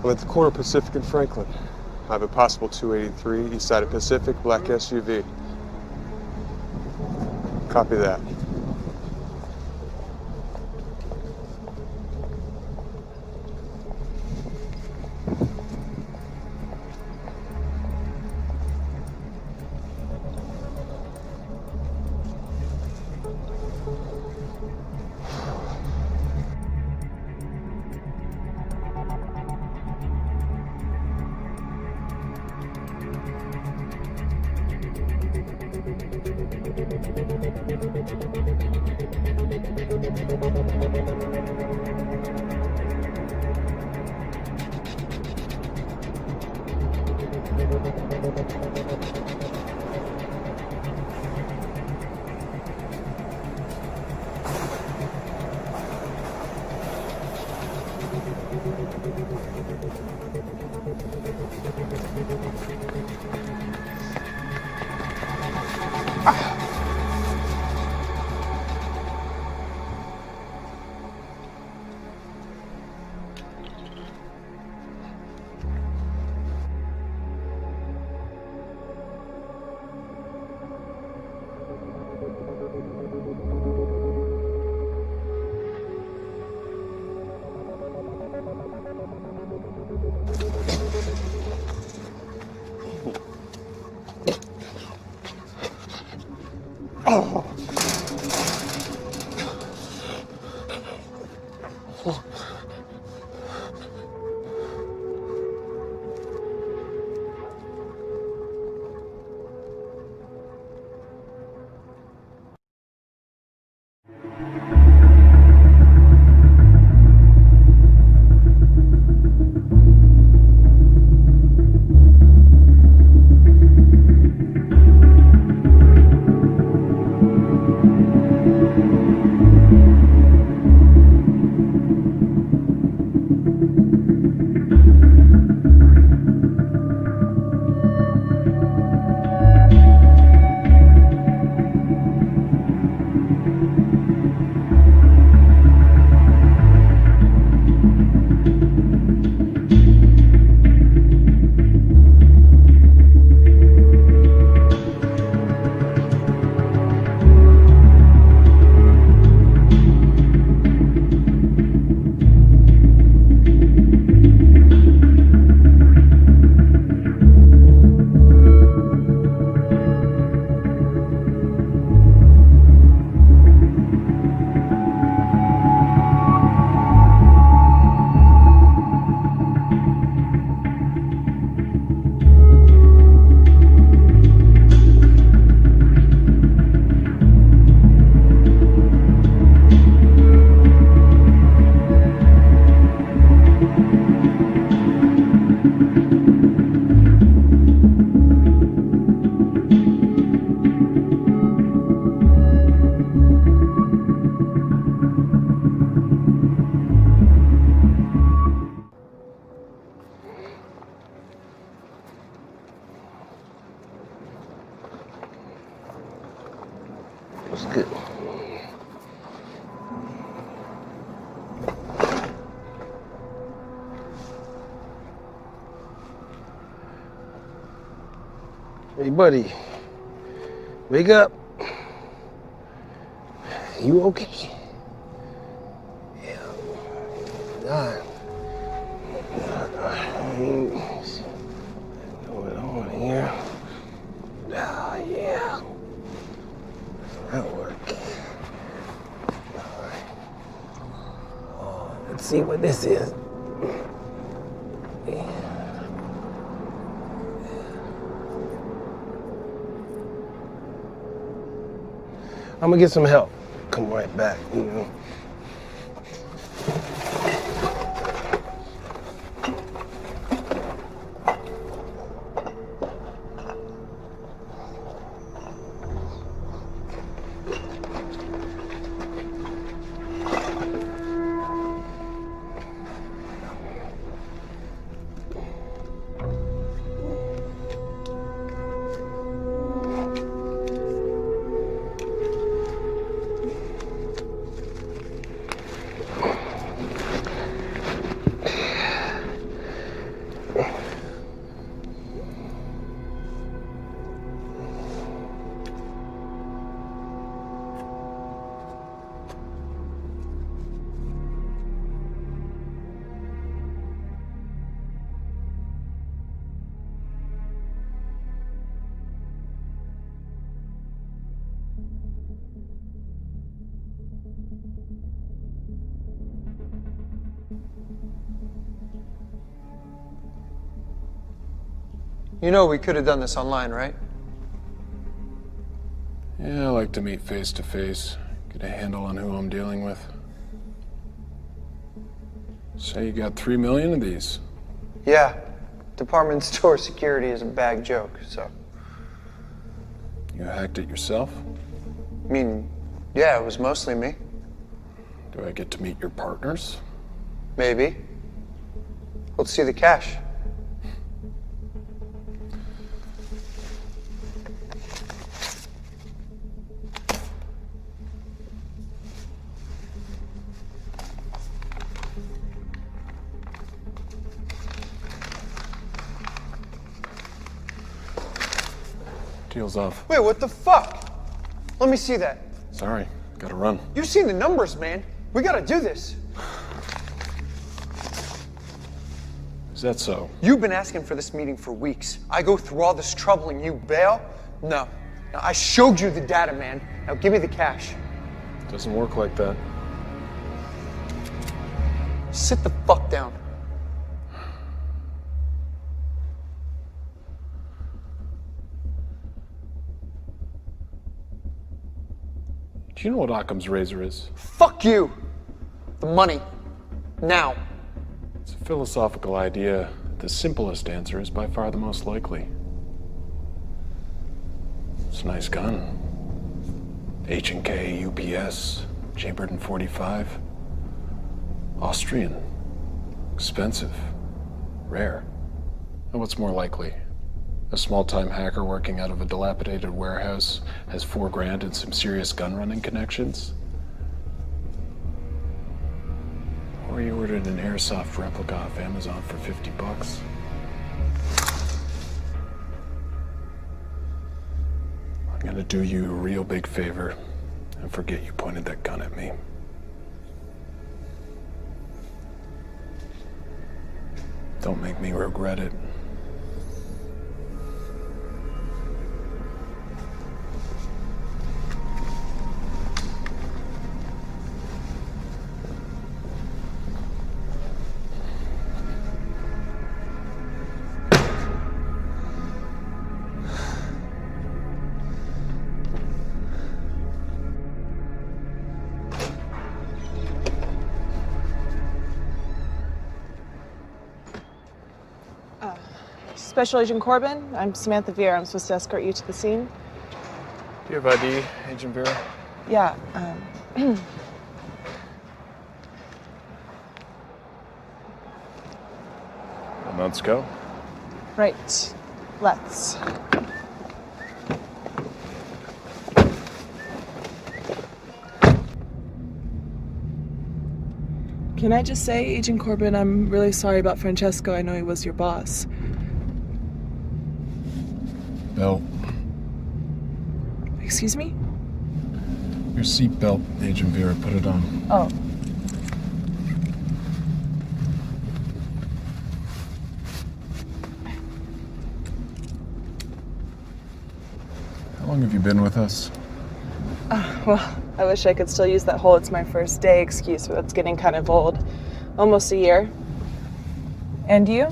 I'm at the corner of Pacific and Franklin. I have a possible 283 east side of Pacific, black SUV. Copy that. What's good? Hey, buddy. Wake up. You okay? Yeah. God. What's going on here? Ah, yeah. That worked. All right. Oh, let's see what this is. Yeah. I'm gonna get some help. Come right back, you know. You know we could have done this online, right? Yeah, I like to meet face to face, get a handle on who I'm dealing with. Say you got 3 million of these. Yeah. Department store security is a bag joke, so. You hacked it yourself? I mean, yeah, it was mostly me. Do I get to meet your partners? Maybe. Let's see the cash. Deal's off. Wait, what the fuck? Let me see that. Sorry, gotta run. You've seen the numbers, man. We gotta do this. Is that so? You've been asking for this meeting for weeks. I go through all this trouble and you bail? No. Now, I showed you the data, man. Now give me the cash. Doesn't work like that. Sit the fuck down. Do you know what Occam's razor is? Fuck you. The money. Now. It's a philosophical idea. The simplest answer is by far the most likely. It's a nice gun. H&K, UPS, chambered in .45. Austrian. Expensive. Rare. And what's more likely? A small-time hacker working out of a dilapidated warehouse has $4 grand and some serious gun-running connections? Or you ordered an airsoft replica off Amazon for $50. I'm gonna do you a real big favor and forget you pointed that gun at me. Don't make me regret it. Special Agent Corbin, I'm Samantha Vera. I'm supposed to escort you to the scene. Do you have ID, Agent Vera? Yeah, Then let's go. right. Let's. Can I just say, Agent Corbin, I'm really sorry about Francesco. I know he was your boss. Belt. Excuse me? Your seatbelt, Agent Vera. Put it on. Oh. How long have you been with us? Well, I wish I could still use that whole "it's my first day" excuse, but that's getting kind of old. Almost a year. And you?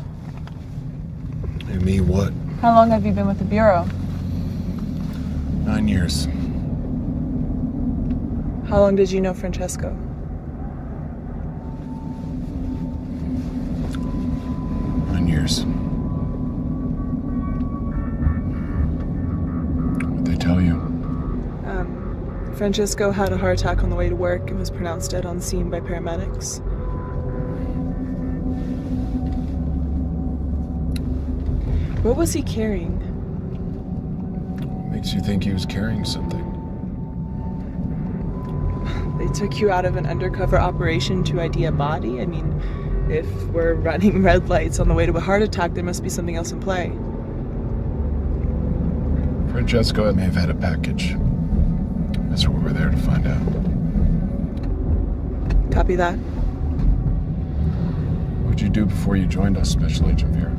And me what? How long have you been with the Bureau? 9 years. How long did you know Francesco? 9 years. What'd they tell you? Francesco had a heart attack on the way to work and was pronounced dead on scene by paramedics. What was he carrying? Makes you think he was carrying something. They took you out of an undercover operation to ID a body? I mean, if we're running red lights on the way to a heart attack, there must be something else in play. Francesco may have had a package. That's what we're there to find out. Copy that. What'd you do before you joined us, Special Agent Vera?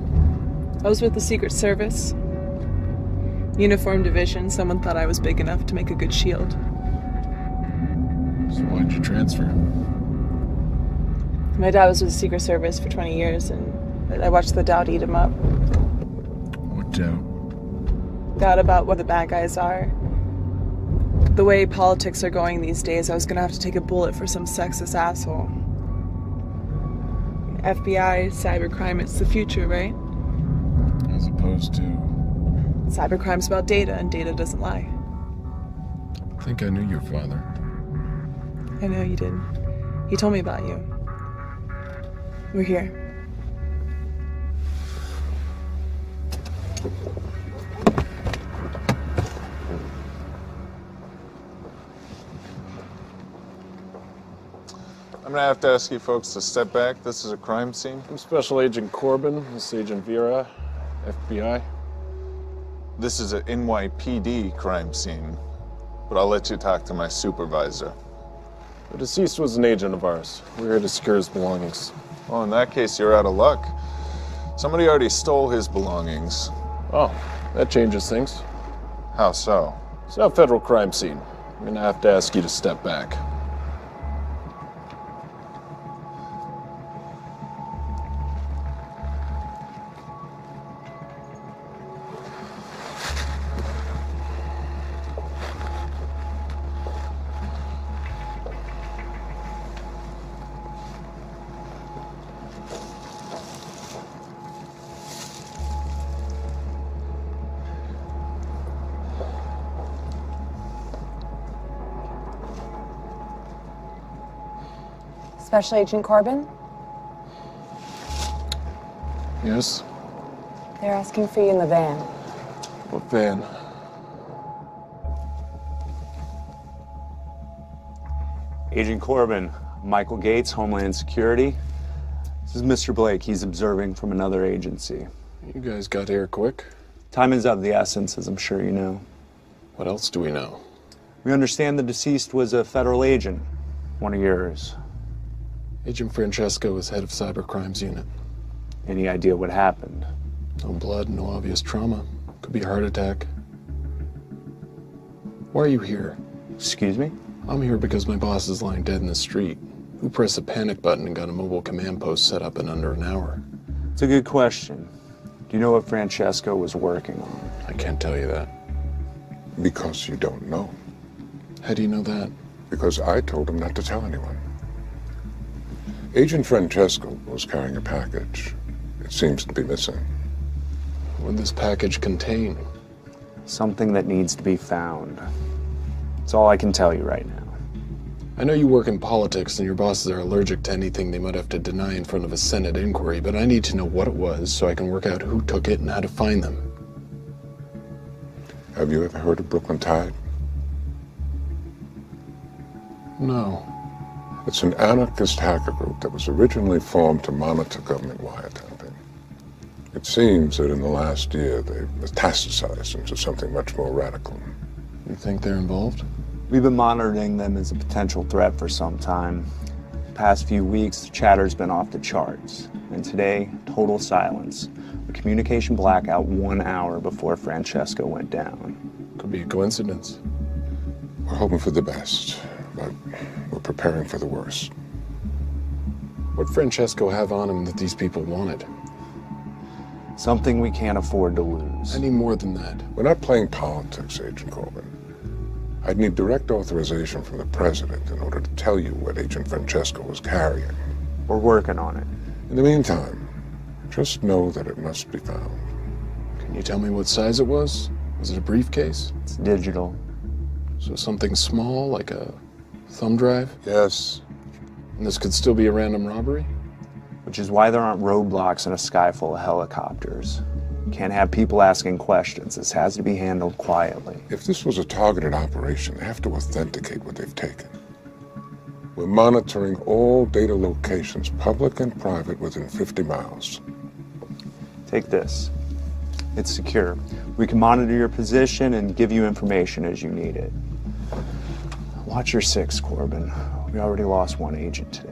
I was with the Secret Service. Uniform Division. Someone thought I was big enough to make a good shield. So why'd you transfer? My dad was with the Secret Service for 20 years, and I watched the doubt eat him up. What doubt? Doubt about what the bad guys are. The way politics are going these days, I was gonna have to take a bullet for some sexist asshole. FBI, cybercrime, it's the future, right? As opposed to... Cybercrime's about data, and data doesn't lie. I think I knew your father. I know you did. He told me about you. We're here. I'm gonna have to ask you folks to step back. This is a crime scene. I'm Special Agent Corbin. This is Agent Vera, FBI. This is an NYPD crime scene, but I'll let you talk to my supervisor. The deceased was an agent of ours. We're here to secure his belongings. Well, in that case, you're out of luck. Somebody already stole his belongings. Oh, that changes things. How so? It's not a federal crime scene. I'm gonna have to ask you to step back. Special Agent Corbin? Yes? They're asking for you in the van. What van? Agent Corbin, Michael Gates, Homeland Security. This is Mr. Blake. He's observing from another agency. You guys got here quick. Time is of the essence, as I'm sure you know. What else do we know? We understand the deceased was a federal agent, one of yours. Agent Francesco is head of Cybercrimes Unit. Any idea what happened? No blood, no obvious trauma. Could be a heart attack. Why are you here? Excuse me? I'm here because my boss is lying dead in the street. Who pressed the panic button and got a mobile command post set up in under an hour? It's a good question. Do you know what Francesco was working on? I can't tell you that. Because you don't know. How do you know that? Because I told him not to tell anyone. Agent Francesco was carrying a package. It seems to be missing. What would this package contain? Something that needs to be found. That's all I can tell you right now. I know you work in politics and your bosses are allergic to anything they might have to deny in front of a Senate inquiry, but I need to know what it was so I can work out who took it and how to find them. Have you ever heard of Brooklyn Tide? No. It's an anarchist hacker group that was originally formed to monitor government wiretapping. It seems that in the last year they've metastasized into something much more radical. You think they're involved? We've been monitoring them as a potential threat for some time. The past few weeks, the chatter's been off the charts. And today, total silence. A communication blackout 1 hour before Francesco went down. Could be a coincidence. We're hoping for the best, but we're preparing for the worst. What'd Francesco have on him that these people wanted? Something we can't afford to lose. I need more than that. We're not playing politics, Agent Corbin. I'd need direct authorization from the president in order to tell you what Agent Francesco was carrying. We're working on it. In the meantime, just know that it must be found. Can you tell me what size it was? Was it a briefcase? It's digital. So something small, like a thumb drive? Yes. And this could still be a random robbery? Which is why there aren't roadblocks in a sky full of helicopters. You can't have people asking questions. This has to be handled quietly. If this was a targeted operation, they have to authenticate what they've taken. We're monitoring all data locations, public and private, within 50 miles. Take this. It's secure. We can monitor your position and give you information as you need it. Watch your six, Corbin. We already lost one agent today.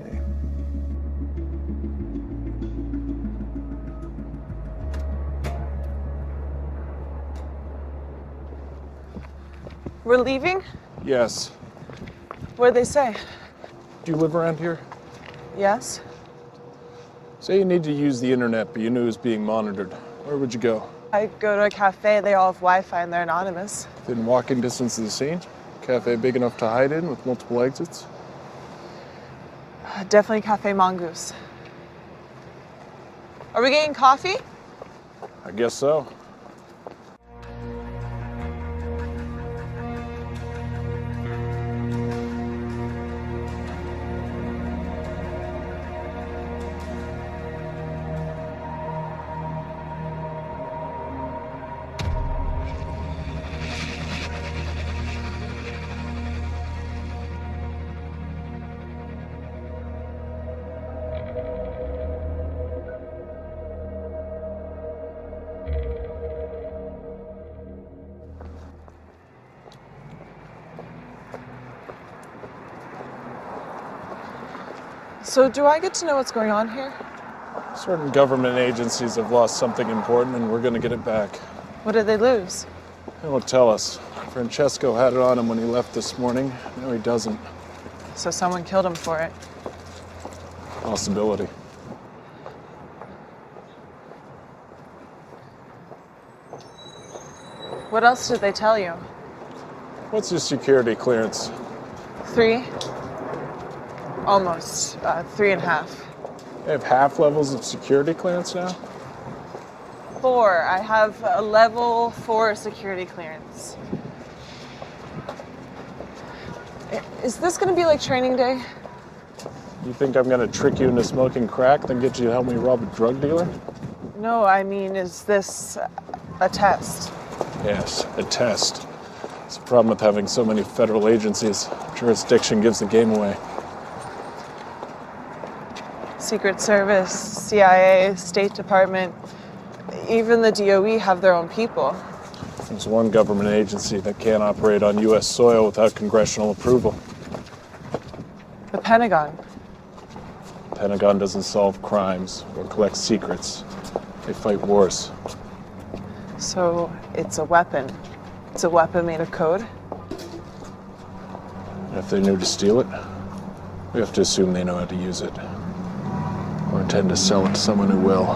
We're leaving? Yes. What'd they say? Do you live around here? Yes? Say you need to use the internet, but you knew it was being monitored. Where would you go? I'd go to a cafe. They all have Wi-Fi and they're anonymous. Within walking distance of the scene? Cafe big enough to hide in with multiple exits? Definitely Cafe Mongoose. Are we getting coffee? I guess so. So do I get to know what's going on here? Certain government agencies have lost something important and we're gonna get it back. What did they lose? They won't tell us. Francesco had it on him when he left this morning. Now he doesn't. So someone killed him for it. Possibility. What else did they tell you? What's your security clearance? 3? Almost. 3.5. They have half levels of security clearance now? 4. I have a level 4 security clearance. Is this gonna be like training day? You think I'm gonna trick you into smoking crack, then get you to help me rob a drug dealer? No, I mean, is this a test? Yes, a test. It's a problem with having so many federal agencies. Jurisdiction gives the game away. Secret Service, CIA, State Department, even the DOE have their own people. There's one government agency that can't operate on U.S. soil without congressional approval. The Pentagon. The Pentagon doesn't solve crimes or collect secrets. They fight wars. So it's a weapon. It's a weapon made of code? And if they knew to steal it, we have to assume they know how to use it. Or intend to sell it to someone who will.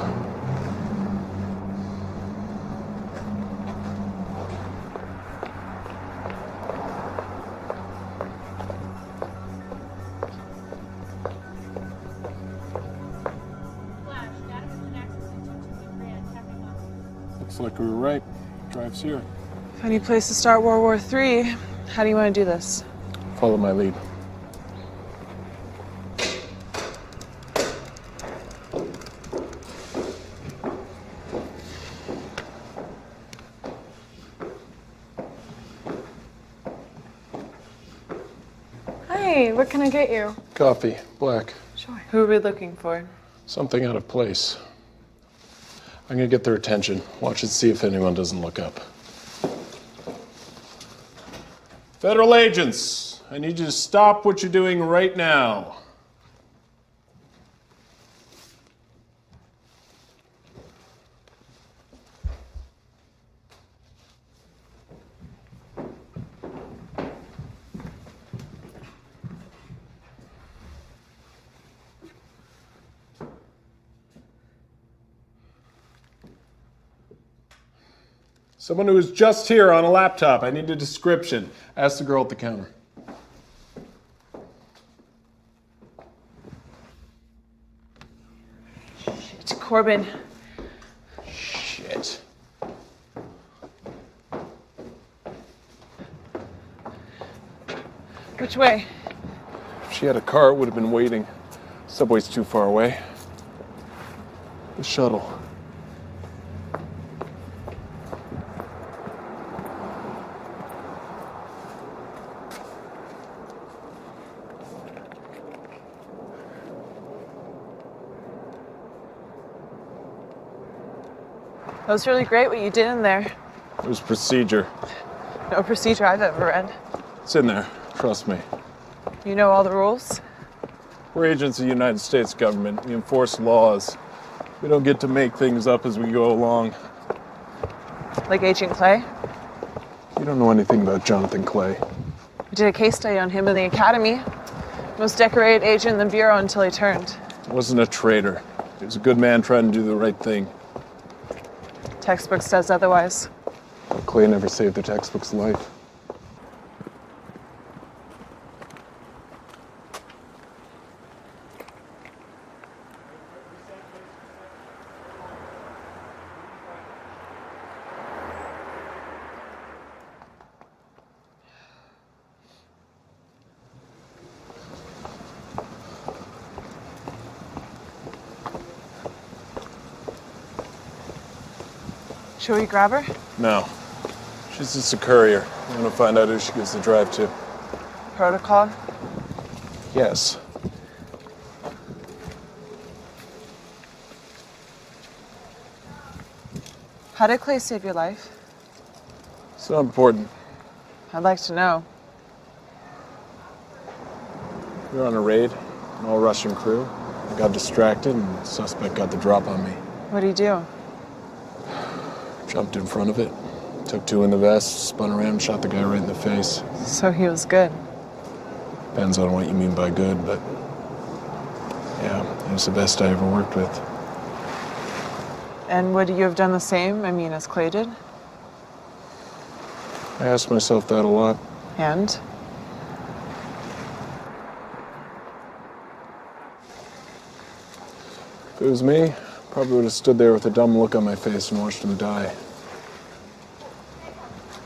Looks like we were right. Drive's here. Any place to start World War III? How do you want to do this? Follow my lead. Hey, what can I get you? Coffee, black. Sure. Who are we looking for? Something out of place. I'm gonna get their attention. Watch and see if anyone doesn't look up. Federal agents, I need you to stop what you're doing right now. Someone who was just here on a laptop. I need a description. Ask the girl at the counter. Shit, Corbin. Shit. Which way? If she had a car, it would have been waiting. Subway's too far away. The shuttle. That was really great what you did in there. It was procedure. No procedure I've ever read. It's in there. Trust me. You know all the rules? We're agents of the United States government. We enforce laws. We don't get to make things up as we go along. Like Agent Clay? You don't know anything about Jonathan Clay. We did a case study on him in the academy. Most decorated agent in the bureau until he turned. He wasn't a traitor. He was a good man trying to do the right thing. Textbook says otherwise. Clay never saved the textbook's life. Should we grab her? No. She's just a courier. I want to find out who she gives the drive to. Protocol? Yes. How did Clay save your life? It's not important. I'd like to know. We were on a raid, an all-Russian crew. I got distracted and the suspect got the drop on me. What'd he do? Jumped in front of it, took two in the vest, spun around, shot the guy right in the face. So he was good. Depends on what you mean by good, but yeah, he was the best I ever worked with. And would you have done the same, as Clay did? I asked myself that a lot. And? If it was me, probably would have stood there with a dumb look on my face and watched him die.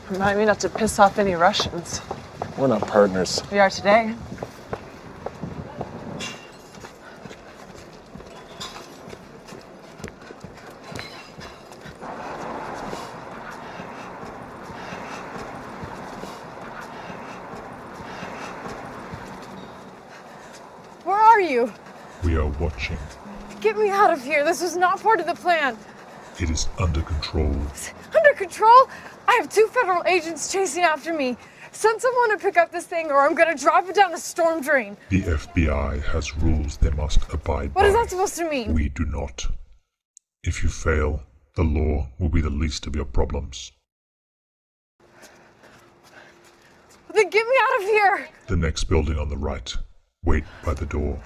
Remind me not to piss off any Russians. We're not partners. We are today. Where are you? We are watching. Get me out of here. This was not part of the plan. It is under control. Under control? I have 2 federal agents chasing after me. Send someone to pick up this thing or I'm gonna drop it down a storm drain. The FBI has rules they must abide by. What is that supposed to mean? We do not. If you fail, the law will be the least of your problems. Then get me out of here! The next building on the right. Wait by the door.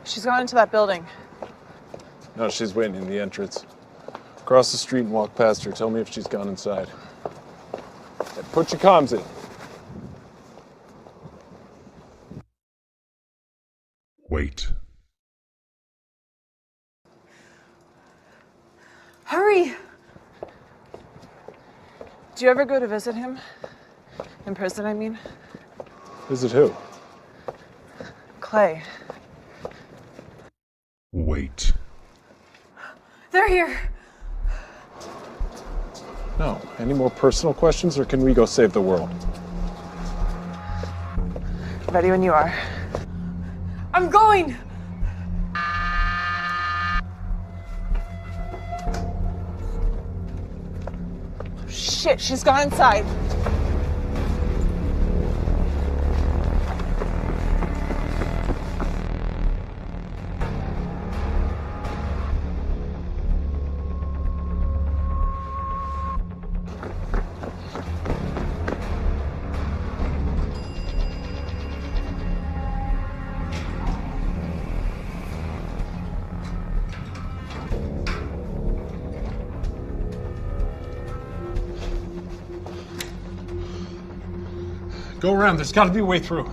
She's gone into that building. No, she's waiting in the entrance. Cross the street and walk past her. Tell me if she's gone inside. Hey, put your comms in. Wait. Hurry! Do you ever go to visit him? In prison, I mean? Visit who? Clay. Wait. They're here. No. Any more personal questions, or can we go save the world? Ready when you are. I'm going! Shit, she's gone inside. Go around. There's got to be a way through.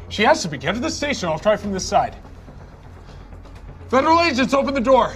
She has to be. Get to the station. I'll try from this side. Federal agents, open the door.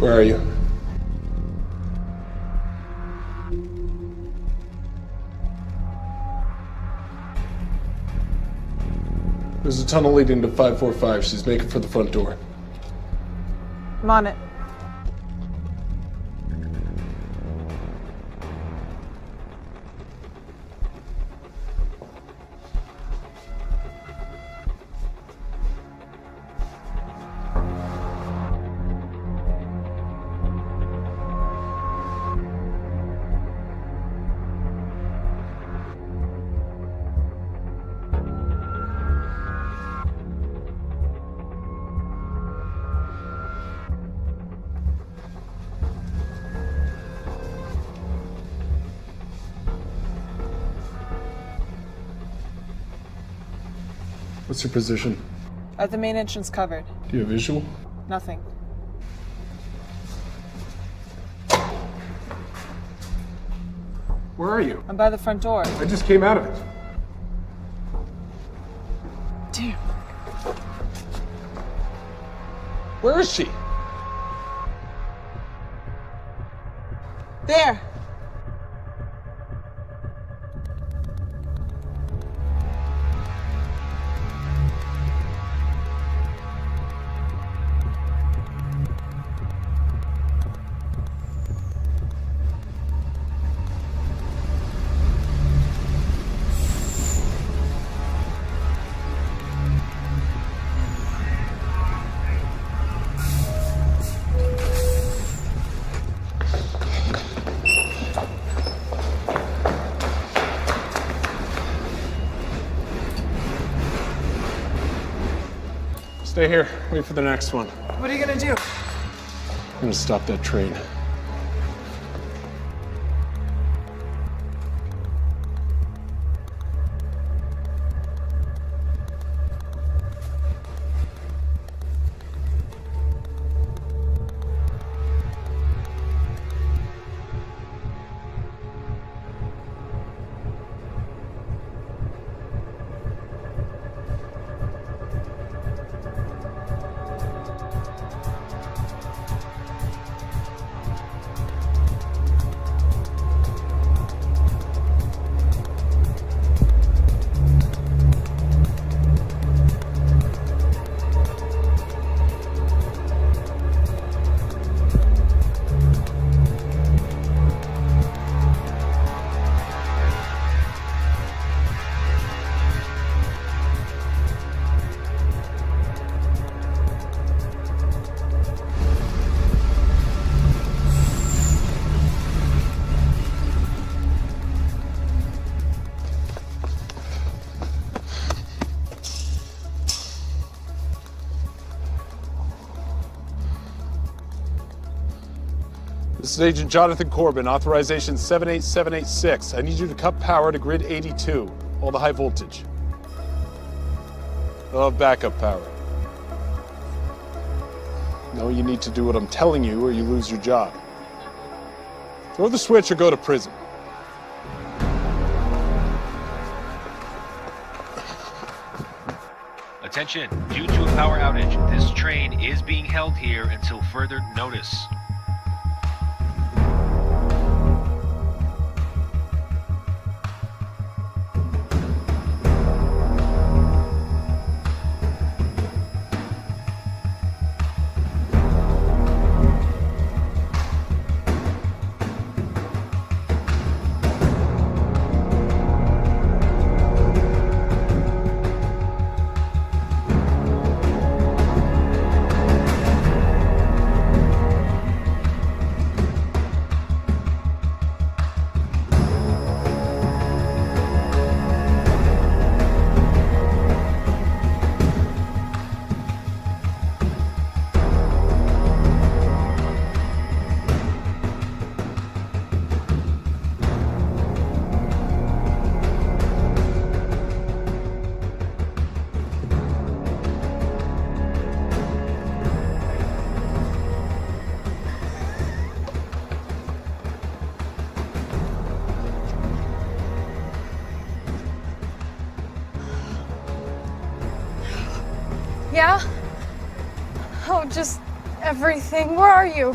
Where are you? There's a tunnel leading to 545. She's making for the front door. I'm on it. What's your position? The main entrance covered. Do you have visual? Nothing. Where are you? I'm by the front door. I just came out of it. Damn. Where is she? There. Stay here. Wait for the next one. What are you gonna do? I'm gonna stop that train. This is Agent Jonathan Corbin, authorization 78786. I need you to cut power to grid 82, all the high voltage. I'll have backup power. No, you need to do what I'm telling you or you lose your job. Throw the switch or go to prison. Attention, due to a power outage, this train is being held here until further notice. Yeah? Oh, just everything. Where are you?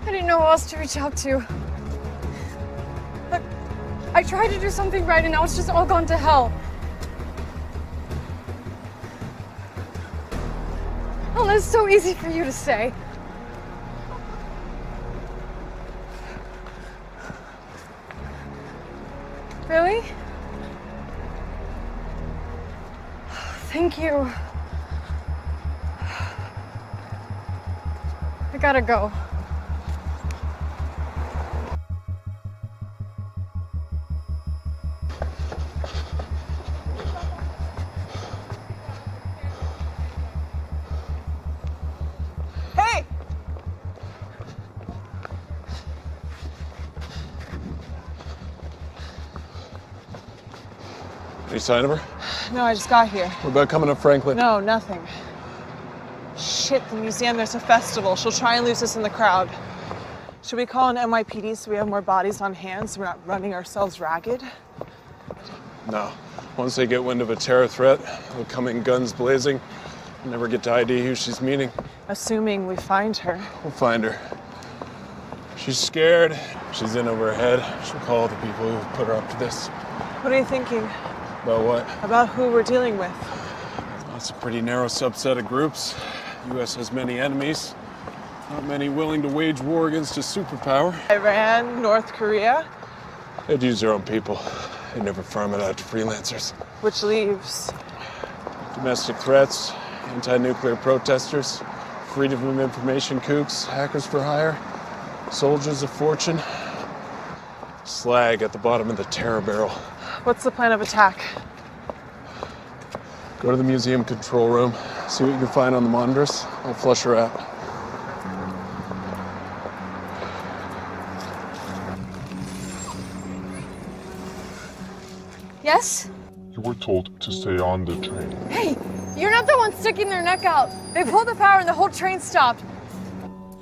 I didn't know who else to reach out to. Look, I tried to do something right and now it's just all gone to hell. Oh, that's so easy for you to say. Really? Thank you. I gotta go. Hey! Any sign of her? No, I just got here. What about coming to Franklin? No, nothing. Shit, the museum, there's a festival. She'll try and lose us in the crowd. Should we call an NYPD so we have more bodies on hand so we're not running ourselves ragged? No. Once they get wind of a terror threat, they'll come in guns blazing. Never get to ID who she's meeting. Assuming we find her. We'll find her. She's scared. She's in over her head. She'll call the people who put her up to this. What are you thinking? About what? About who we're dealing with. That's a pretty narrow subset of groups. The U.S. has many enemies. Not many willing to wage war against a superpower. Iran, North Korea. They'd use their own people. They'd never farm it out to freelancers. Which leaves domestic threats, anti-nuclear protesters, freedom of information kooks, hackers for hire, soldiers of fortune, slag at the bottom of the terror barrel. What's the plan of attack? Go to the museum control room, see what you can find on the monitors. I'll flush her out. Yes? You were told to stay on the train. Hey, you're not the one sticking their neck out. They pulled the power and the whole train stopped.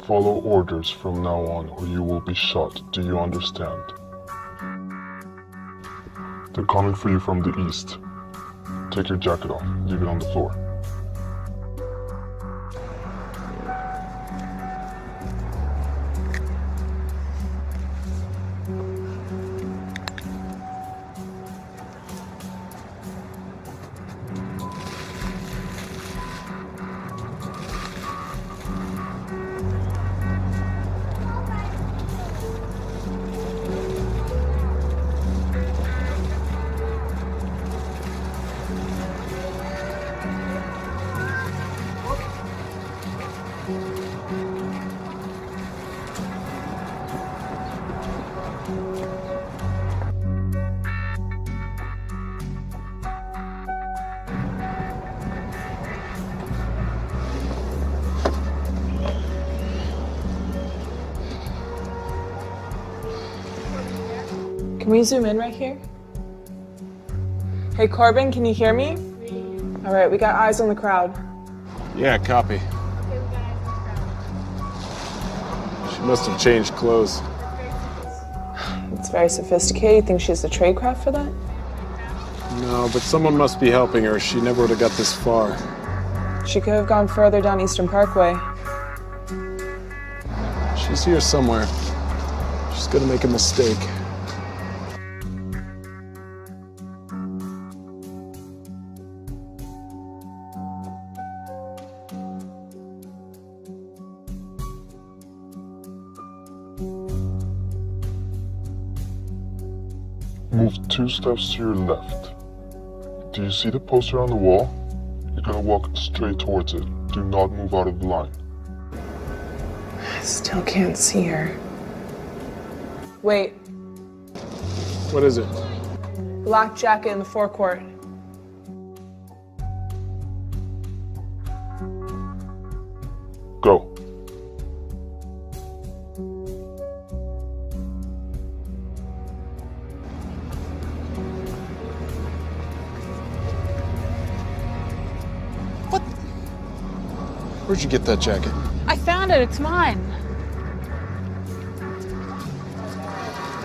Follow orders from now on or you will be shot. Do you understand? They're coming for you from the east. Take your jacket off. Leave it on the floor. Can we zoom in right here? Hey, Corbin, can you hear me? All right, we got eyes on the crowd. Yeah, copy. She must have changed clothes. It's very sophisticated. You think she has a tradecraft for that? No, but someone must be helping her. She never would have got this far. She could have gone further down Eastern Parkway. She's here somewhere. She's gonna make a mistake. Move 2 steps to your left. Do you see the poster on the wall? You're gonna walk straight towards it. Do not move out of the line. I still can't see her. Wait. What is it? Black jacket in the forecourt. Go. Where'd you get that jacket? I found it. It's mine.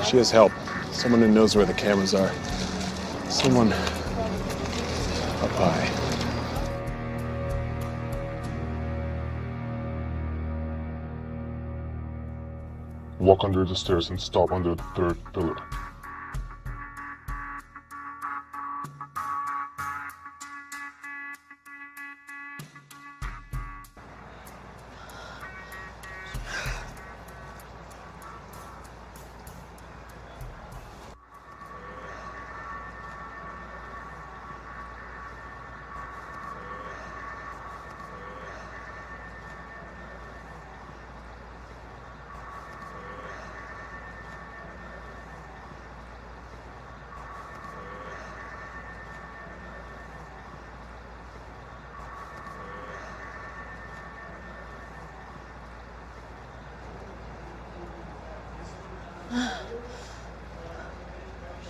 She has help. Someone who knows where the cameras are. Someone up high. Walk under the stairs and stop under the third pillar.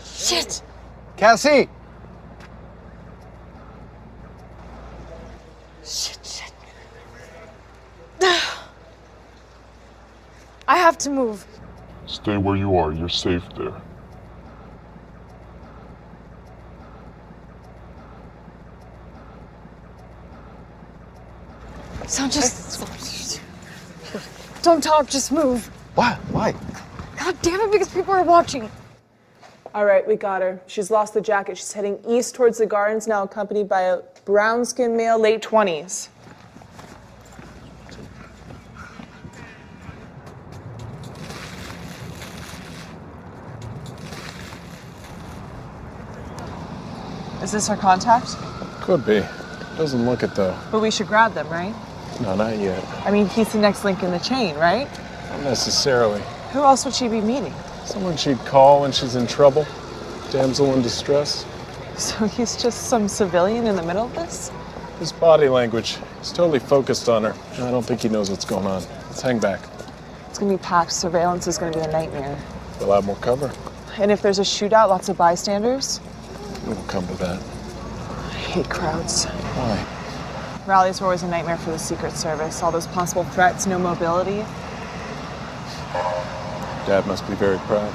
Shit! Cassie! Shit. I have to move. Stay where you are. You're safe there. So just... Don't talk, just move. Why? Why? God damn it, because people are watching. All right, we got her. She's lost the jacket. She's heading east towards the gardens, now accompanied by a brown-skinned male, late 20s. Is this her contact? Could be. Doesn't look it, though. But we should grab them, right? No, not yet. I mean, he's the next link in the chain, right? Not necessarily. Who else would she be meeting? Someone she'd call when she's in trouble. Damsel in distress. So he's just some civilian in the middle of this? His body language. He's totally focused on her. I don't think he knows what's going on. Let's hang back. It's gonna be packed. Surveillance is gonna be a nightmare. We'll have more cover. And if there's a shootout, lots of bystanders? It'll come to that. I hate crowds. Why? Rallies were always a nightmare for the Secret Service. All those possible threats, no mobility. Dad must be very proud.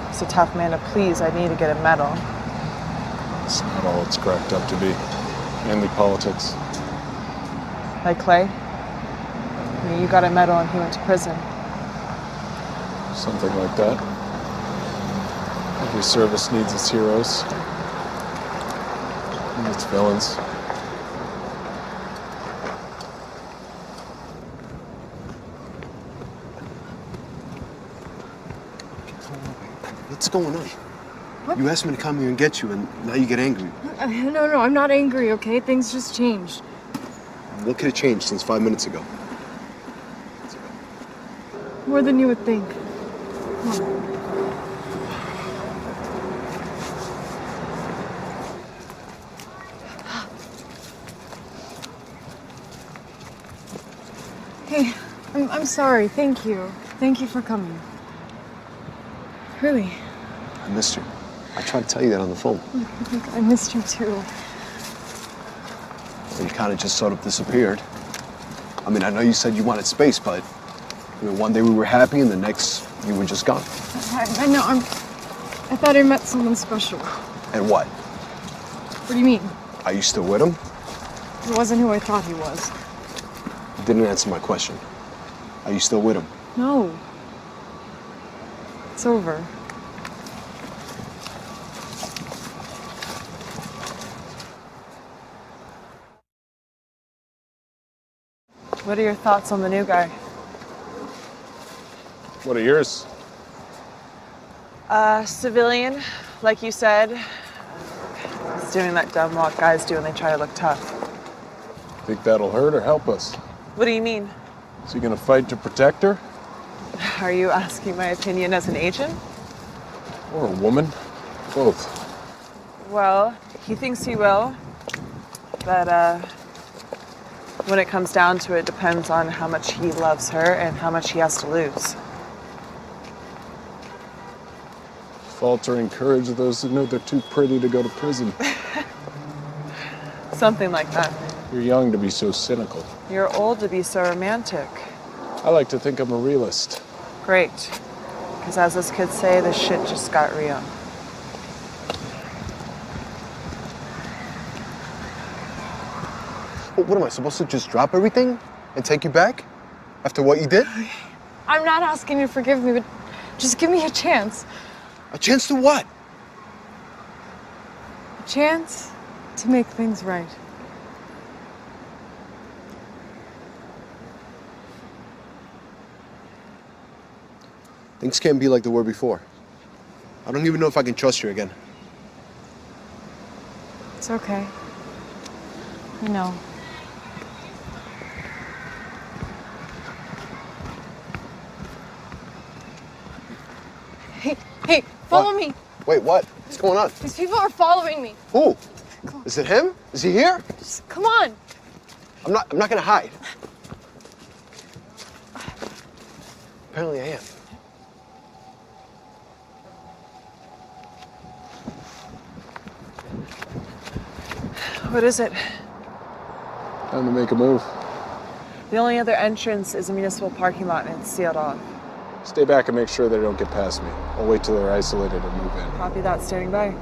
He's a tough man to please. I need to get a medal. It's not all it's cracked up to be. Mainly politics. Like Clay? I mean, you got a medal and he went to prison. Something like that. Every service needs its heroes. And its villains. What's going on? What? You asked me to come here and get you, and now you get angry. No, I'm not angry, okay? Things just changed. What could have changed since 5 minutes ago? More than you would think. Come on. Hey, I'm sorry. Thank you. Thank you for coming. Really? I missed you. I tried to tell you that on the phone. I missed you too. Well, you kind of just sort of disappeared. I mean, I know you said you wanted space, but I mean, one day we were happy, and the next you were just gone. I know. I thought I met someone special. And what? What do you mean? Are you still with him? He wasn't who I thought he was. You didn't answer my question. Are you still with him? No. It's over. What are your thoughts on the new guy? What are yours? Civilian, like you said. He's doing that dumb what guys do when they try to look tough. Think that'll hurt or help us? What do you mean? Is he gonna fight to protect her? Are you asking my opinion as an agent? Or a woman? Both. Well, he thinks he will, but when it comes down to it, depends on how much he loves her and how much he has to lose. Faltering courage of those who know they're too pretty to go to prison. Something like that. You're young to be so cynical. You're old to be so romantic. I like to think I'm a realist. Great. Because as those kids say, this shit just got real. What am I supposed to just drop everything and take you back? After what you did? I'm not asking you to forgive me, but just give me a chance. A chance to what? A chance to make things right. Things can't be like they were before. I don't even know if I can trust you again. It's okay. I know. Hey, follow me. Wait, what? What's going on? These people are following me. Who? Is it him? Is he here? Just come on. I'm not gonna hide. Apparently I am. What is it? Time to make a move. The only other entrance is a municipal parking lot and it's sealed off. Stay back and make sure they don't get past me. I'll wait till they're isolated and move in. Copy that, standing by.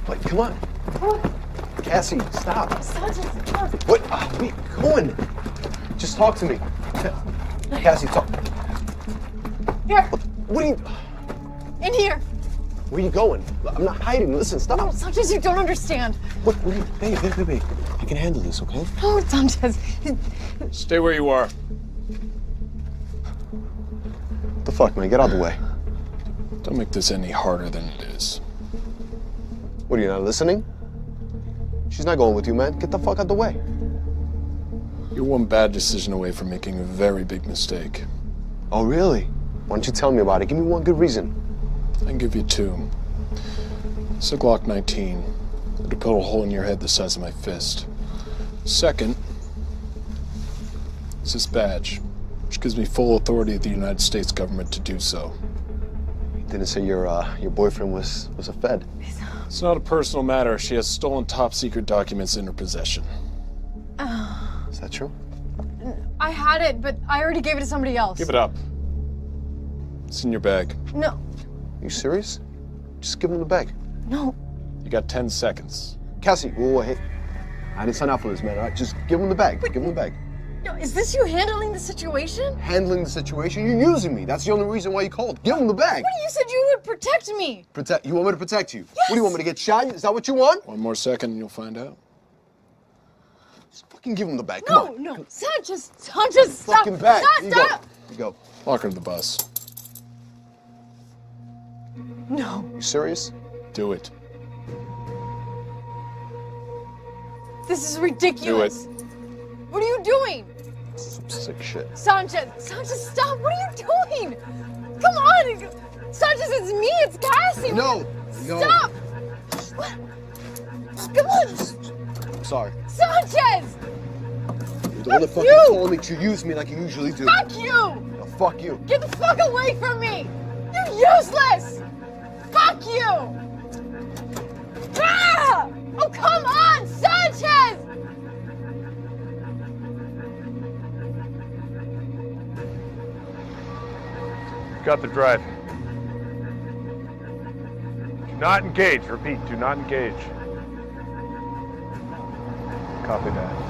Wait, come on. Come on. Cassie, stop. Sanchez, come on. What? Wait, come on. Just talk to me. Cassie, talk. Here. What are you... In here. Where are you going? I'm not hiding. Listen, stop. No, Sanchez, you don't understand. What are you... Babe. I can handle this, okay? No, Sanchez. Stay where you are. What the fuck, man? Get out of the way. Don't make this any harder than it is. What, are you not listening? She's not going with you, man. Get the fuck out the way. You're one bad decision away from making a very big mistake. Oh, really? Why don't you tell me about it? Give me one good reason. I can give you two. It's a Glock 19. It'll put a hole in your head the size of my fist. Second, is this badge, which gives me full authority of the United States government to do so. You didn't say your boyfriend was a Fed. It's not a personal matter. She has stolen top-secret documents in her possession. Is that true? I had it, but I already gave it to somebody else. Give it up. It's in your bag. No. You serious? Just give him the bag. No. You got 10 seconds. Cassie, whoa, hey. I didn't sign up for this, man, all right? Just give him the bag. Give him the bag. No, is this you handling the situation? Handling the situation? You're using me. That's the only reason why you called. Give him the bag. What, you said you would protect me? You want me to protect you? Yes. What do you want me to get shot? Is that what you want? One more second and you'll find out. Just fucking give him the bag. Come on. No. Sanchez, stop. Fucking bag. Stop. Here you go. Lock her to the bus. No. You serious? Do it. This is ridiculous. Do it. What are you doing? Some sick shit. Sanchez, stop. What are you doing? Come on. Sanchez, it's me. It's Cassie. No. Stop. What? Come on. I'm sorry. Sanchez. You're the one that fucking told me to use me like you usually do. Fuck you. No, fuck you. Get the fuck away from me. You're useless. Fuck you. Ah! Oh, come on, Sanchez. Got the drive. Do not engage. Repeat, do not engage. Copy that.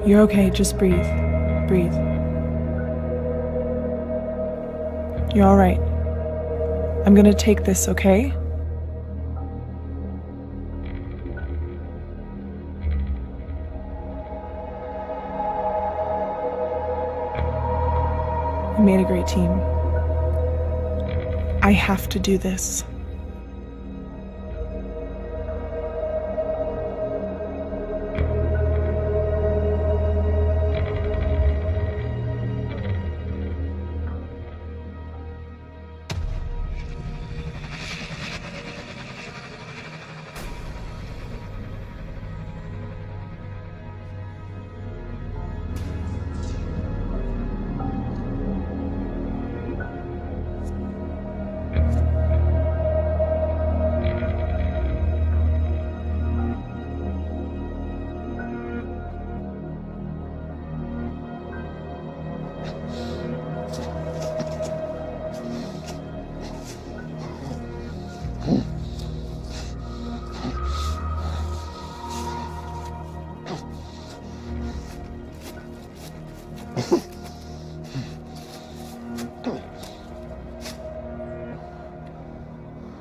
You're okay, just breathe. Breathe. You're all right. I'm gonna take this, okay? We made a great team. I have to do this.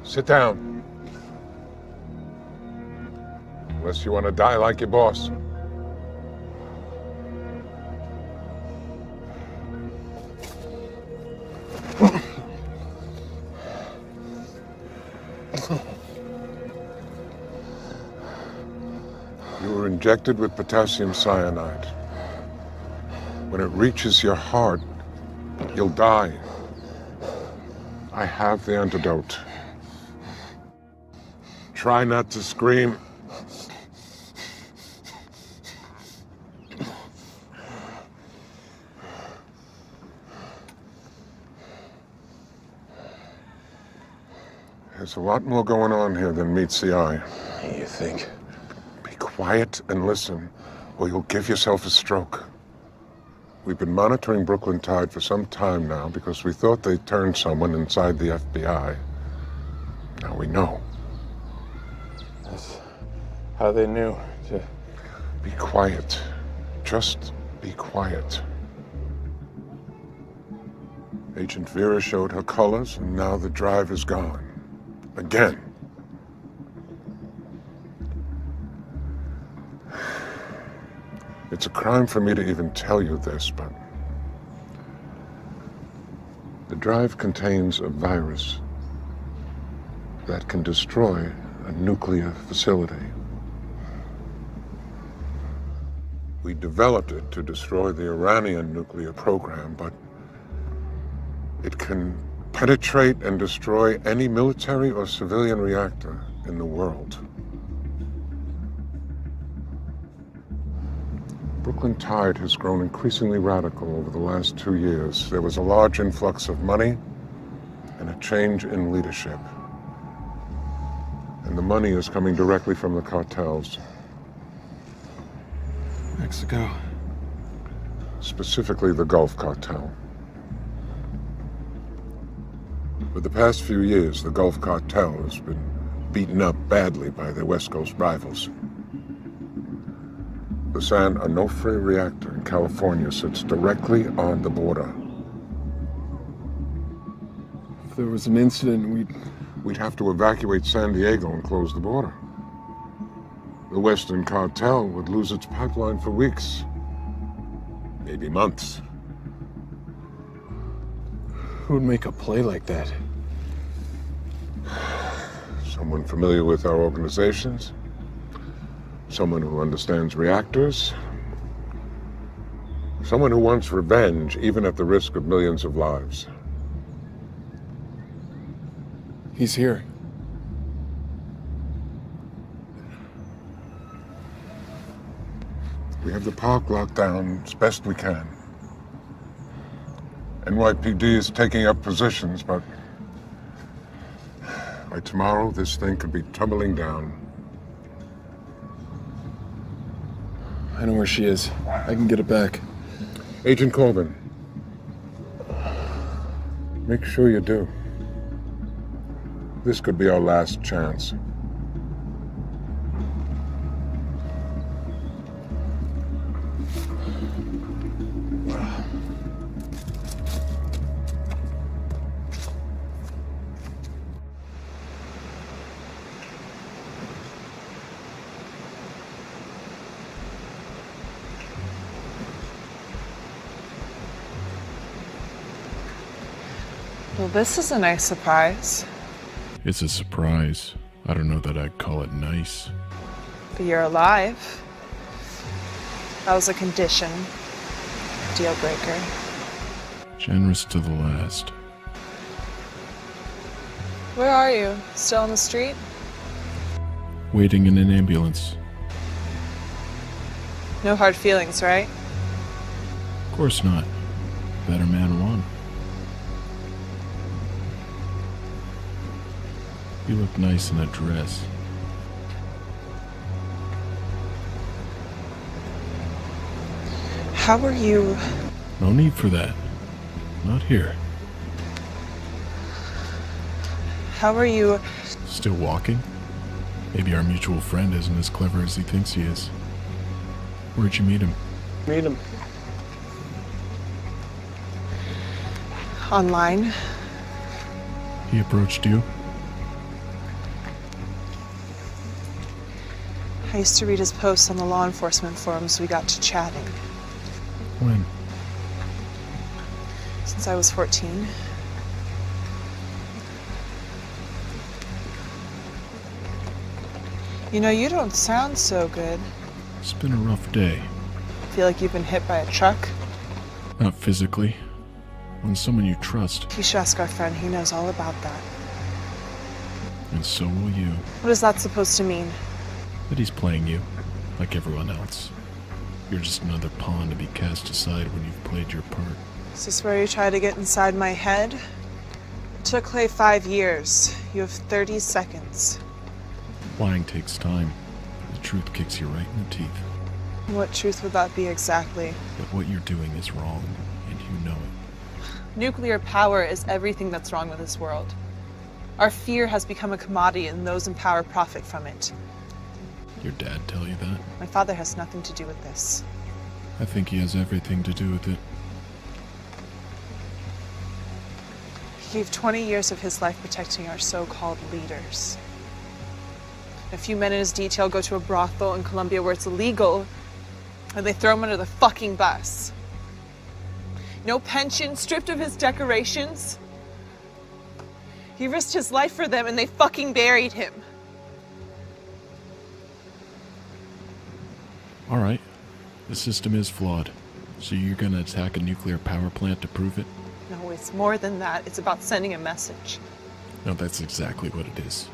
Sit down. Unless you want to die like your boss. You were injected with potassium cyanide. When it reaches your heart, you'll die. I have the antidote. Try not to scream. There's a lot more going on here than meets the eye. You think? Be quiet and listen, or you'll give yourself a stroke. We've been monitoring Brooklyn Tide for some time now because we thought they turned someone inside the FBI. Now we know. That's how they knew to... Be quiet. Just be quiet. Agent Vera showed her colors, and now the drive is gone. Again. It's a crime for me to even tell you this, but the drive contains a virus that can destroy a nuclear facility. We developed it to destroy the Iranian nuclear program, but it can penetrate and destroy any military or civilian reactor in the world. Brooklyn Tide has grown increasingly radical over the last 2 years. There was a large influx of money and a change in leadership. And the money is coming directly from the cartels. Mexico. Specifically the Gulf Cartel. For the past few years, the Gulf Cartel has been beaten up badly by their West Coast rivals. The San Onofre reactor in California sits directly on the border. If there was an incident, we'd have to evacuate San Diego and close the border. The Western Cartel would lose its pipeline for weeks, maybe months. Who'd make a play like that? Someone familiar with our organizations, someone who understands reactors, someone who wants revenge, even at the risk of millions of lives. He's here. We have the park locked down as best we can. NYPD is taking up positions, but by tomorrow, this thing could be tumbling down. I know where she is. I can get it back. Agent Corbin, make sure you do. This could be our last chance. Well, this is a nice surprise. It's a surprise. I don't know that I'd call it nice. But you're alive. That was a condition. Deal breaker. Generous to the last. Where are you? Still on the street? Waiting in an ambulance. No hard feelings, right? Of course not. Better man won. You look nice in a dress. How are you? No need for that. Not here. How are you? Still walking? Maybe our mutual friend isn't as clever as he thinks he is. Where'd you meet him? Meet him. Online. He approached you? I used to read his posts on the law enforcement forums. We got to chatting. When? Since I was 14. You know, you don't sound so good. It's been a rough day. Feel like you've been hit by a truck? Not physically. When someone you trust. You should ask our friend. He knows all about that. And so will you. What is that supposed to mean? That he's playing you, like everyone else. You're just another pawn to be cast aside when you've played your part. Is this where you try to get inside my head? It took Clay 5 years. You have 30 seconds. Lying takes time. The truth kicks you right in the teeth. What truth would that be exactly? That what you're doing is wrong, and you know it. Nuclear power is everything that's wrong with this world. Our fear has become a commodity, and those in power profit from it. Your dad tell you that? My father has nothing to do with this. I think he has everything to do with it. He gave 20 years of his life protecting our so-called leaders. A few men in his detail go to a brothel in Colombia where it's illegal, and they throw him under the fucking bus. No pension, stripped of his decorations. He risked his life for them, and they fucking buried him. All right. The system is flawed. So you're gonna attack a nuclear power plant to prove it? No, it's more than that. It's about sending a message. No, that's exactly what it is.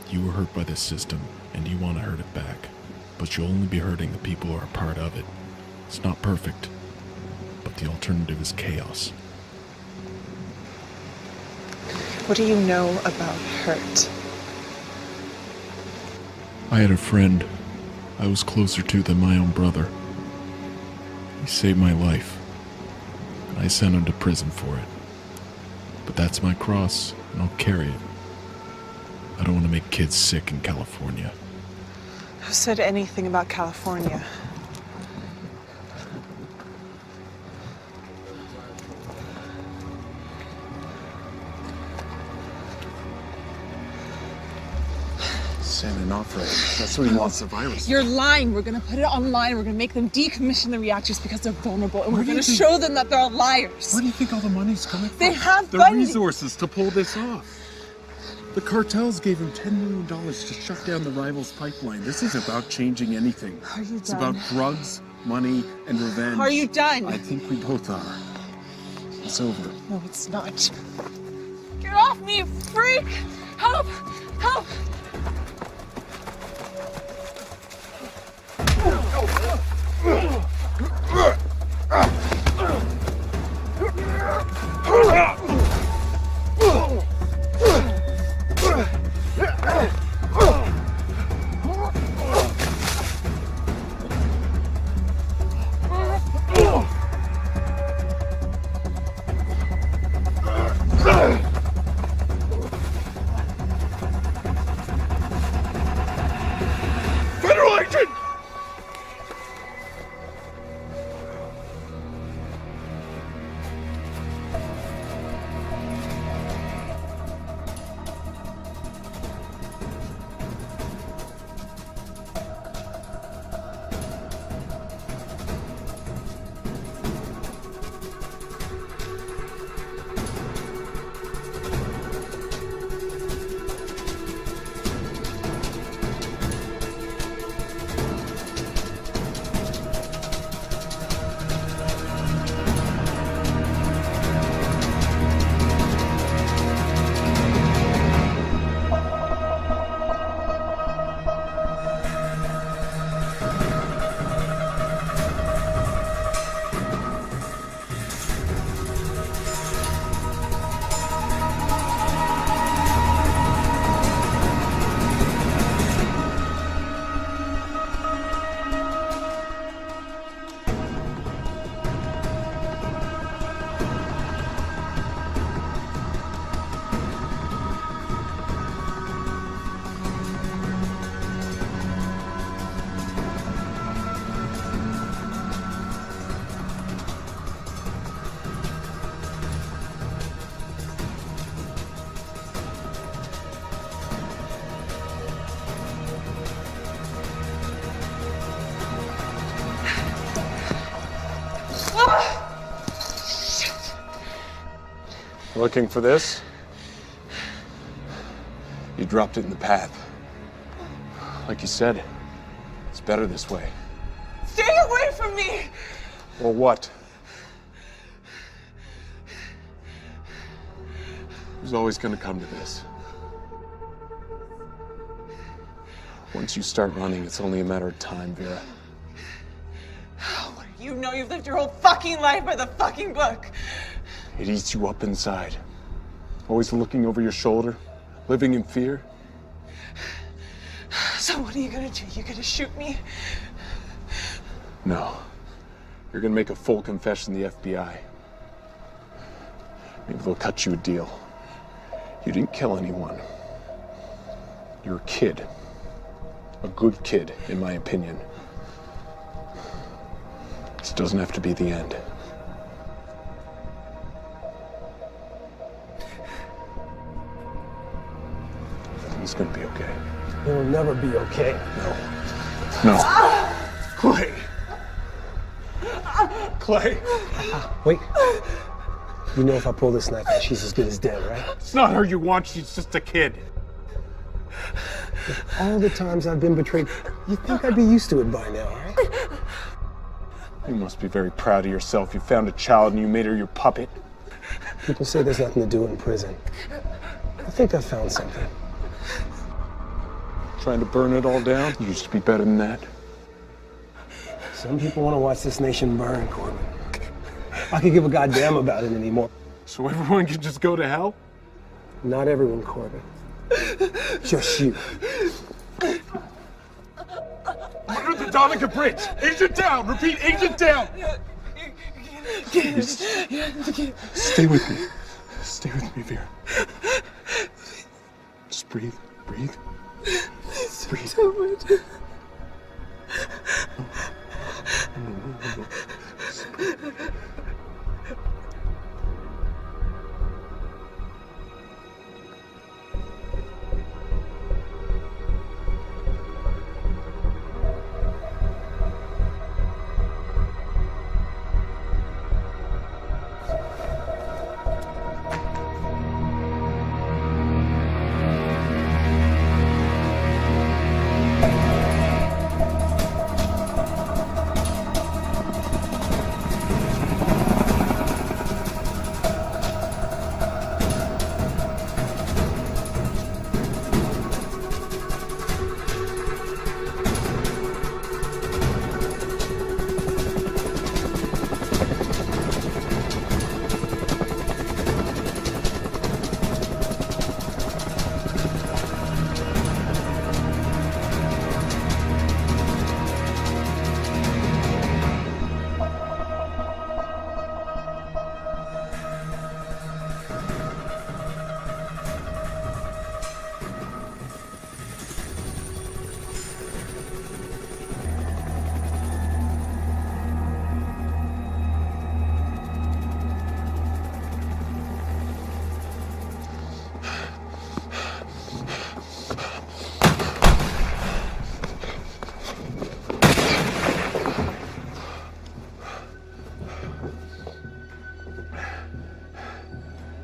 You were hurt by this system, and you want to hurt it back. But you'll only be hurting the people who are a part of it. It's not perfect, but the alternative is chaos. What do you know about hurt? I had a friend I was closer to than my own brother. He saved my life. I sent him to prison for it. But that's my cross, and I'll carry it. I don't want to make kids sick in California. Who said anything about California? San Onofre. That's what he wants, the virus. You're lying. We're gonna put it online. We're gonna make them decommission the reactors because they're vulnerable, and we're gonna show them that they're all liars. Where do you think all the money's coming from? They have the funding. resources to pull this off. The cartels gave him $10 million to shut down the rivals' pipeline. This isn't about changing anything. Are you It's done? about drugs, money, and revenge. Are you done? I think we both are. It's over. No, it's not. Get off me, you freak! Help! Help! Federal agent! Looking for this? You dropped it in the path. Like you said, it's better this way. Stay away from me! Or what? It was always gonna come to this. Once you start running, it's only a matter of time, Vera. You know you've lived your whole fucking life by the fucking book. It eats you up inside. Always looking over your shoulder, living in fear. So what are you gonna do? You gonna shoot me? No. You're gonna make a full confession to the FBI. Maybe they'll cut you a deal. You didn't kill anyone. You're a kid. A good kid, in my opinion. This doesn't have to be the end. It's gonna be okay. It'll never be okay. No. Clay! Clay! Wait. You know if I pull this knife out, she's as good as dead, right? It's not her you want, she's just a kid. All the times I've been betrayed, you'd think I'd be used to it by now, right? You must be very proud of yourself. You found a child and you made her your puppet. People say there's nothing to do in prison. I think I found something. Trying to burn it all down? You used to be better than that. Some people want to watch this nation burn, Corbin. I could give a goddamn about it anymore. So everyone can just go to hell? Not everyone, Corbin. Just you. Under the Donica Bridge! Agent down! Repeat, agent down! Please. Stay with me. Stay with me, Vera. Just breathe. Breathe. Breathe. No. Just breathe.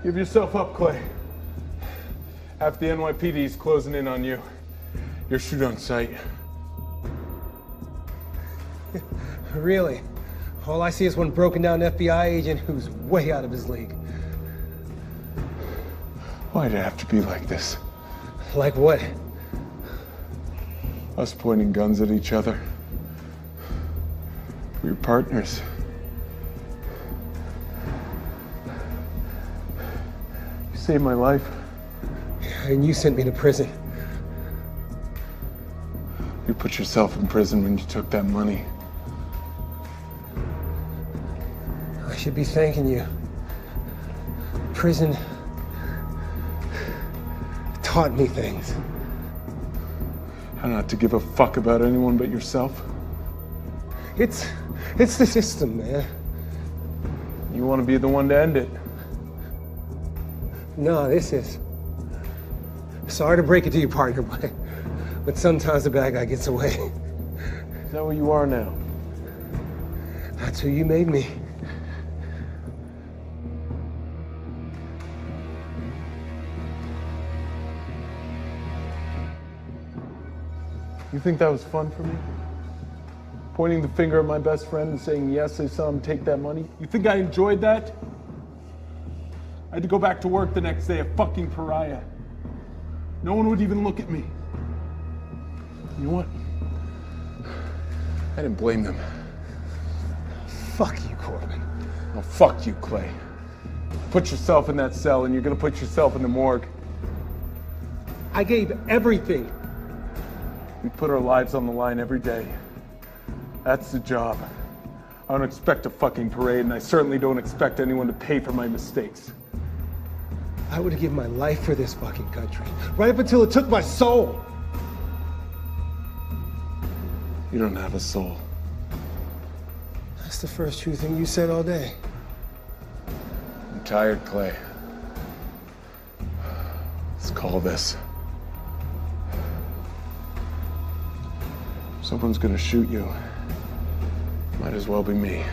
Give yourself up, Clay. Half the NYPD is closing in on you. You're shoot on sight. Really? All I see is one broken down FBI agent who's way out of his league. Why'd it have to be like this? Like what? Us pointing guns at each other. We were partners. You saved my life. And you sent me to prison. You put yourself in prison when you took that money. I should be thanking you. Prison taught me things. How not to give a fuck about anyone but yourself? It's the system, man. You want to be the one to end it? No, this is. Sorry to break it to you, partner, but sometimes the bad guy gets away. Is that what you are now? That's who you made me. You think that was fun for me? Pointing the finger at my best friend and saying, yes, I saw him take that money? You think I enjoyed that? I had to go back to work the next day, a fucking pariah. No one would even look at me. You know what? I didn't blame them. Fuck you, Corbin. Oh, fuck you, Clay. Put yourself in that cell and you're gonna put yourself in the morgue. I gave everything. We put our lives on the line every day. That's the job. I don't expect a fucking parade, and I certainly don't expect anyone to pay for my mistakes. I would have given my life for this fucking country, right up until it took my soul. You don't have a soul. That's the first true thing you said all day. I'm tired, Clay. Let's call this. Someone's gonna shoot you. Might as well be me.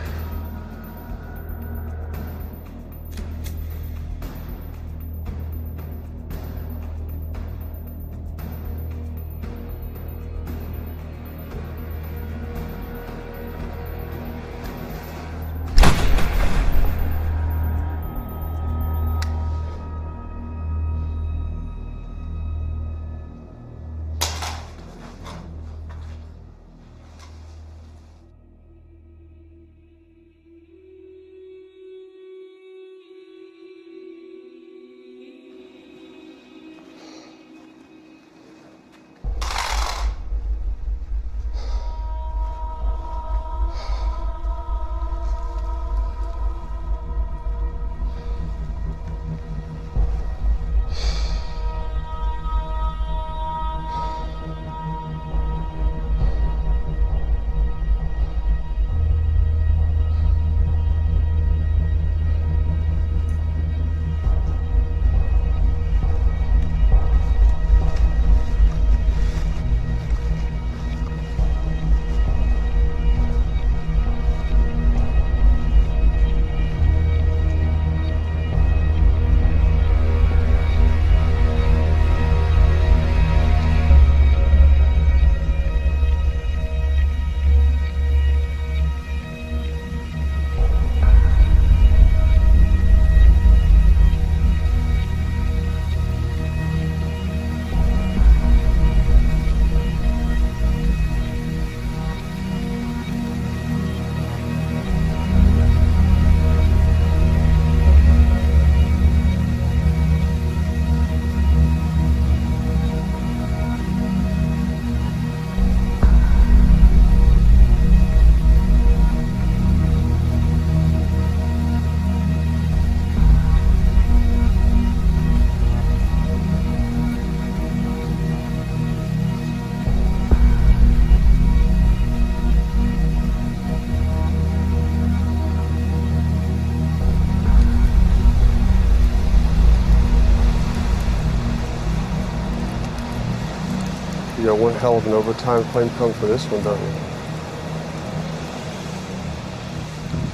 You got one hell of an overtime claim coming for this one, don't you?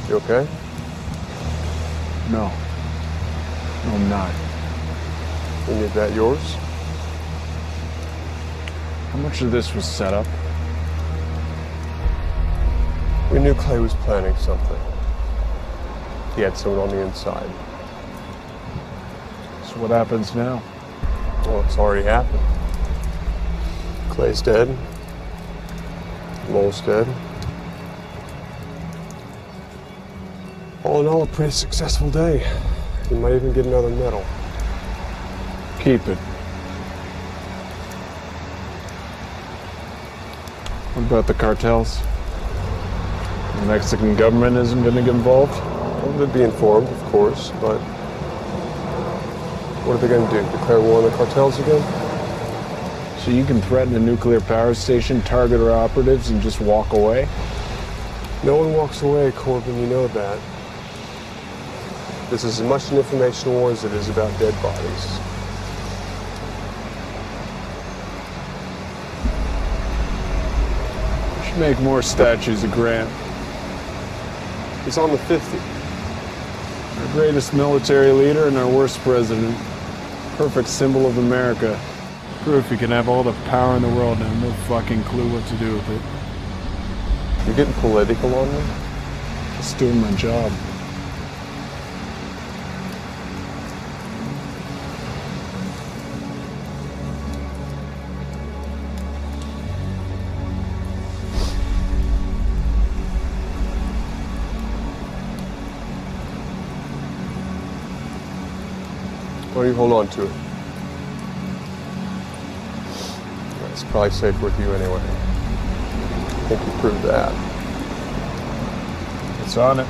You okay? No. No, I'm not. Any of that yours? How much of this was set up? We knew Clay was planning something. He had someone on the inside. So what happens now? Well, it's already happened. Clay's dead. Mole's dead. All in all, a pretty successful day. You might even get another medal. Keep it. What about the cartels? The Mexican government isn't going to get involved? Well, they'd be informed, of course, but what are they going to do? Declare war on the cartels again? So you can threaten a nuclear power station, target our operatives, and just walk away? No one walks away, Corbin, you know that. This is as much an information war as it is about dead bodies. We should make more statues of Grant. He's on the 50. Our greatest military leader and our worst president. Perfect symbol of America. Proof you can have all the power in the world and have no fucking clue what to do with it. You're getting political on me? Just doing my job. Why don't you hold on to it? It's probably safe with you anyway. I think you proved that. It's on it.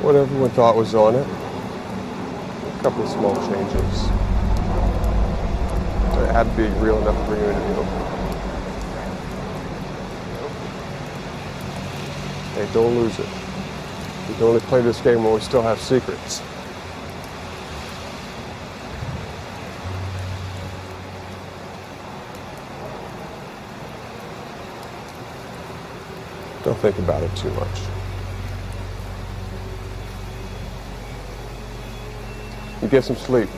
What everyone thought was on it. A couple of small changes. It had to be real enough to bring you into the open. Hey, don't lose it. We can only play this game when we still have secrets. Don't think about it too much. You get some sleep.